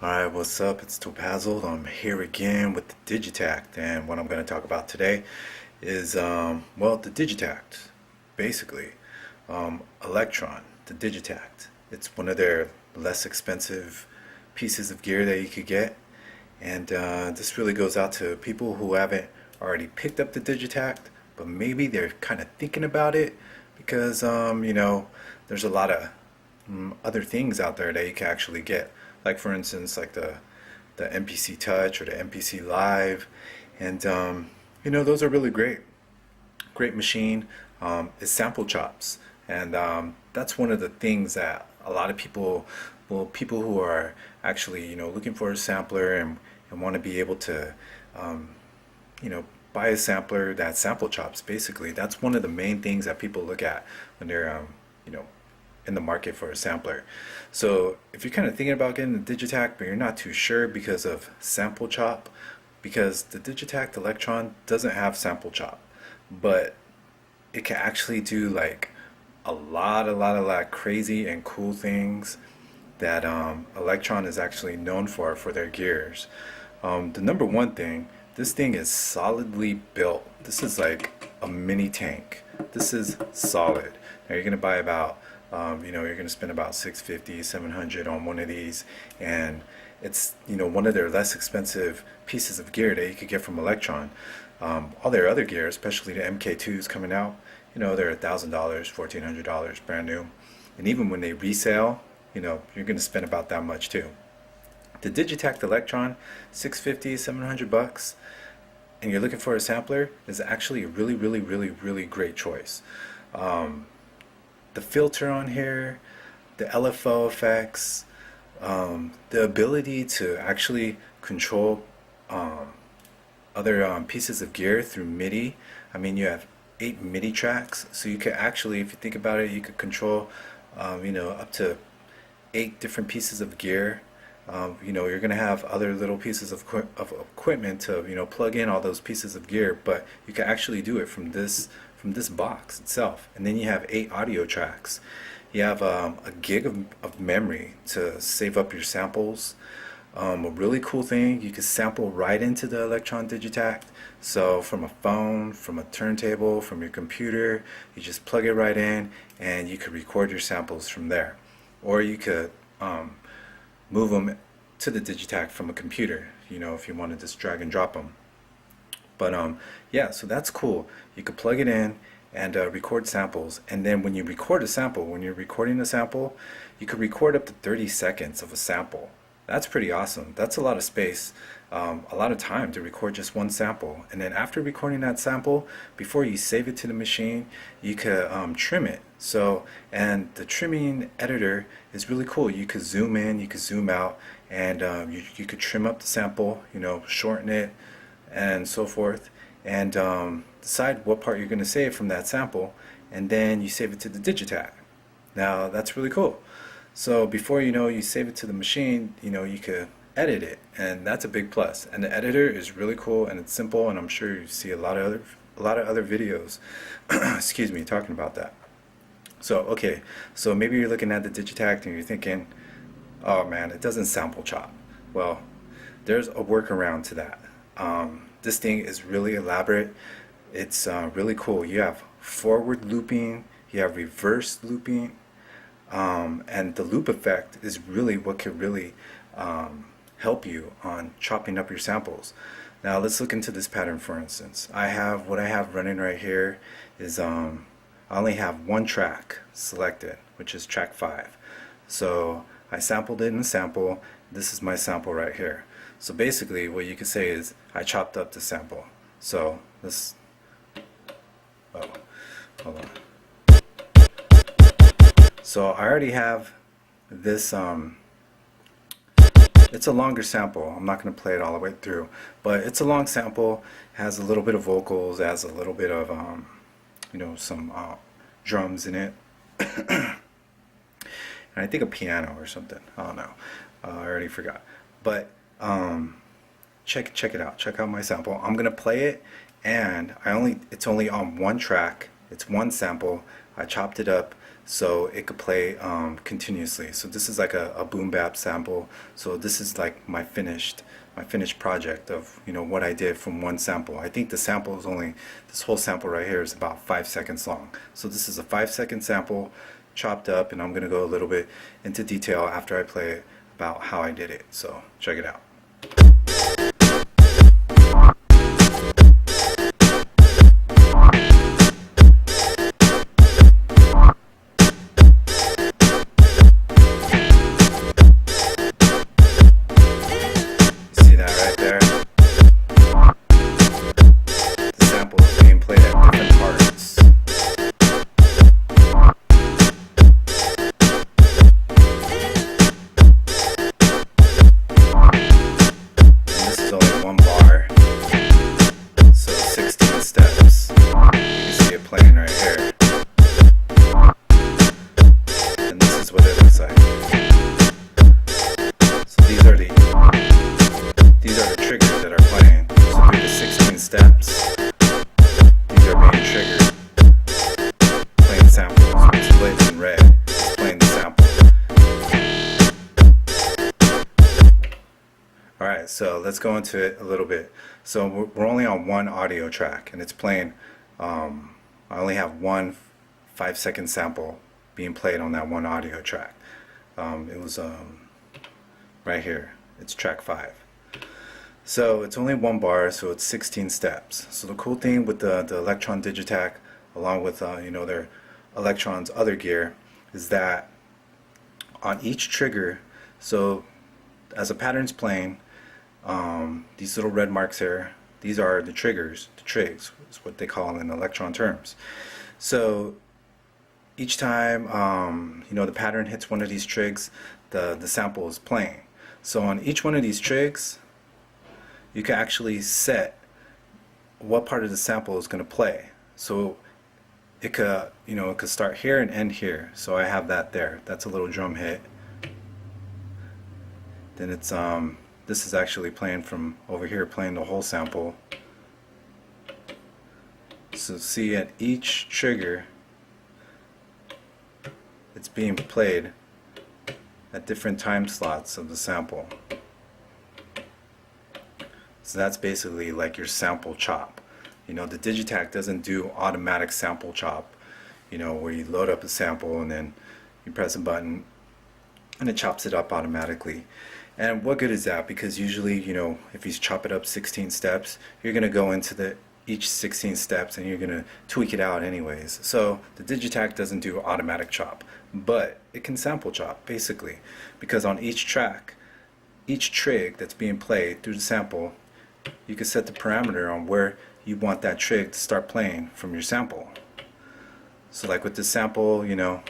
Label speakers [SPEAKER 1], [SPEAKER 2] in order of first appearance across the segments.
[SPEAKER 1] Alright, what's up? It's Topazzled. I'm here again with the Digitakt, and what I'm going to talk about today is, the Digitakt, basically. Electron, the Digitakt. It's one of their less expensive pieces of gear that you could get, and this really goes out to people who haven't already picked up the Digitakt, but maybe they're kind of thinking about it because, there's a lot of other things out there that you can actually get. Like for instance, like the MPC Touch or the MPC Live, and those are really great. Great machine. It sample chops, and that's one of the things that a lot of people, people who are actually looking for a sampler and want to be able to um, buy a sampler that sample chops. Basically, that's one of the main things that people look at when they're you know in the market for a sampler. So if you're kind of thinking about getting the Digitakt but you're not too sure because of sample chop, because the Digitakt Electron doesn't have sample chop, but it can actually do like a lot crazy and cool things that Electron is actually known for their gears. The number one thing, this thing is solidly built. This is like a mini tank. This is solid. Now you're gonna buy about, you're gonna spend about 650, 700 on one of these, and it's one of their less expensive pieces of gear that you could get from Electron. All their other gear, especially the MK2s coming out, they're $1,000, $1,400 brand new, and even when they resale, you're gonna spend about that much too. The Digitakt Electron, 650, 700 bucks, and you're looking for a sampler, is actually a really great choice. The filter on here, the LFO effects, the ability to actually control other pieces of gear through MIDI. I mean, you have 8 MIDI tracks, so you could actually, if you think about it, you could control, up to 8 different pieces of gear. You're going to have other little pieces of equipment to plug in all those pieces of gear, but you can actually do it from this box itself. And then you have 8 audio tracks. You have a gig of memory to save up your samples. A really cool thing, you can sample right into the Electron Digitakt. So from a phone, from a turntable, from your computer, you just plug it right in and you could record your samples from there. Or you could move them to the Digitakt from a computer, if you want to just drag and drop them. But yeah, so that's cool. You could plug it in and record samples, and then when you record a sample, when you're recording a sample, you could record up to 30 seconds of a sample. That's pretty awesome. That's a lot of space, a lot of time to record just one sample. And then after recording that sample, before you save it to the machine, you could trim it. So, and the trimming editor is really cool. You could zoom in, you could zoom out, and you could trim up the sample, shorten it, and so forth, and decide what part you're going to save from that sample, and then you save it to the Digitakt. Now, that's really cool. So before you save it to the machine, you could edit it, and that's a big plus. And the editor is really cool, and it's simple, and I'm sure you see a lot of other videos excuse me, talking about that. So okay, so maybe you're looking at the Digitakt and you're thinking, oh man, it doesn't sample chop. Well, there's a workaround to that. This thing is really elaborate. It's really cool. You have forward looping, you have reverse looping, and the loop effect is really what could really help you on chopping up your samples. Now let's look into this pattern. For instance, what I have running right here is I only have one track selected, which is track 5. So I sampled it in a sample. This is my sample right here. So basically what you could say is I chopped up the sample. So this, oh, hold on. So I already have this, it's a longer sample. I'm not going to play it all the way through, but it's a long sample, has a little bit of vocals, has a little bit of, some drums in it. And I think a piano or something. I don't know. I already forgot. But check it out. Check out my sample. I'm going to play it, and it's only on one track, It's one sample. I chopped it up so it could play continuously. So this is like a boom bap sample. So this is like my finished project of, you know, what I did from one sample. I think the sample is only, this whole sample right here is about 5 seconds long. So this is a 5-second sample chopped up, and I'm gonna go a little bit into detail after I play it about how I did it. So check it out. See that right there? The sample is being played at different parts. This is only one bar, so 16 steps. You can see it playing right here. And this is what it looks like. So these are the triggers that are playing. So through the 16 steps, these are being triggered. Playing samples. It's lit in red. It's playing the sample. Alright, so let's go into it a little bit. So we're only on one audio track, and it's playing, I only have one 5-second sample being played on that one audio track. It was right here. It's track 5. So it's only one bar, so it's 16 steps. So the cool thing with the Electron Digitakt, along with you know, their Electron's other gear, is that on each trigger, so as a pattern's playing, these little red marks here, these are the triggers. The trigs is what they call them in Electron terms. So each time you know, the pattern hits one of these trigs, the sample is playing. So on each one of these trigs, you can actually set what part of the sample is going to play. So it could, you know, it could start here and end here. So I have that there. That's a little drum hit. Then it's this is actually playing from over here, playing the whole sample. So see, at each trigger, it's being played at different time slots of the sample. So that's basically like your sample chop. You know, the Digitakt doesn't do automatic sample chop, you know, where you load up a sample and then you press a button and it chops it up automatically. And what good is that? Because usually, you know, if you chop it up 16 steps, you're going to go into each 16 steps and you're going to tweak it out anyways. So the Digitakt doesn't do automatic chop, but it can sample chop basically, because on each track, each trig that's being played through the sample, you can set the parameter on where you want that trig to start playing from your sample. So like with this sample, you know,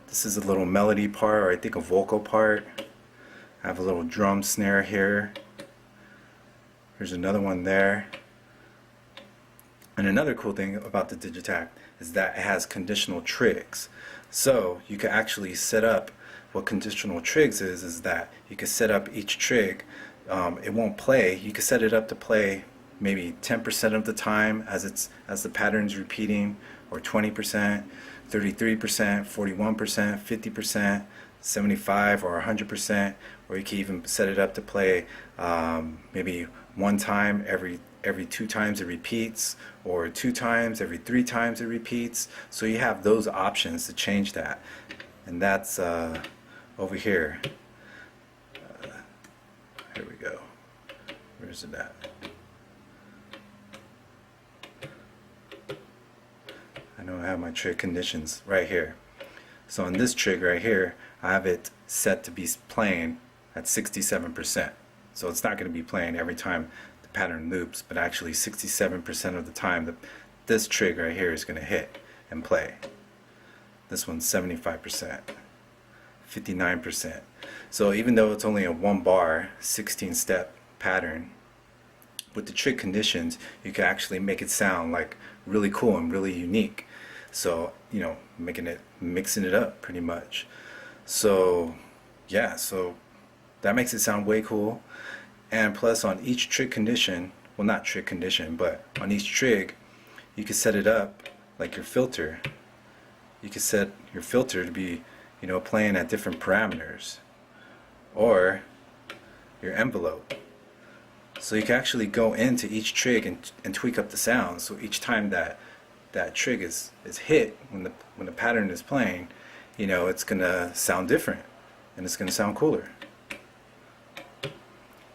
[SPEAKER 1] this is a little melody part, or I think a vocal part. I have a little drum snare here. There's another one there. And another cool thing about the Digitakt is that it has conditional trigs. So you can actually set up what conditional trigs is that you can set up each trig. It won't play. You can set it up to play maybe 10% of the time as the pattern's repeating, or 20%, 33%, 41%, 50%, 75 or 100%, or you can even set it up to play maybe one time every 2 times it repeats, or 2 times every 3 times it repeats. So you have those options to change that, and that's over here. Here we go. Where's it at? I know I have my trig conditions right here. So on this trig right here, I have it set to be playing at 67%. So it's not going to be playing every time the pattern loops, but actually 67% of the time this trig right here is going to hit and play. This one's 75%, 59%. So even though it's only a 1 bar, 16-step pattern, with the trig conditions, you can actually make it sound like really cool and really unique. So, you know, mixing it up pretty much. So yeah, so that makes it sound way cool. And plus on each trig condition, well, not trig condition, but on each trig, you can set it up like your filter. You can set your filter to be, playing at different parameters, or your envelope. So you can actually go into each trig and tweak up the sound. So each time that trig is hit, when the pattern is playing, it's gonna sound different and it's gonna sound cooler.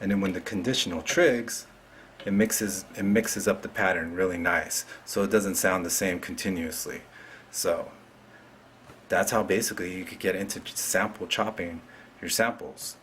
[SPEAKER 1] And then when the conditional trigs, it mixes up the pattern really nice, so it doesn't sound the same continuously. So that's how basically you could get into sample chopping your samples.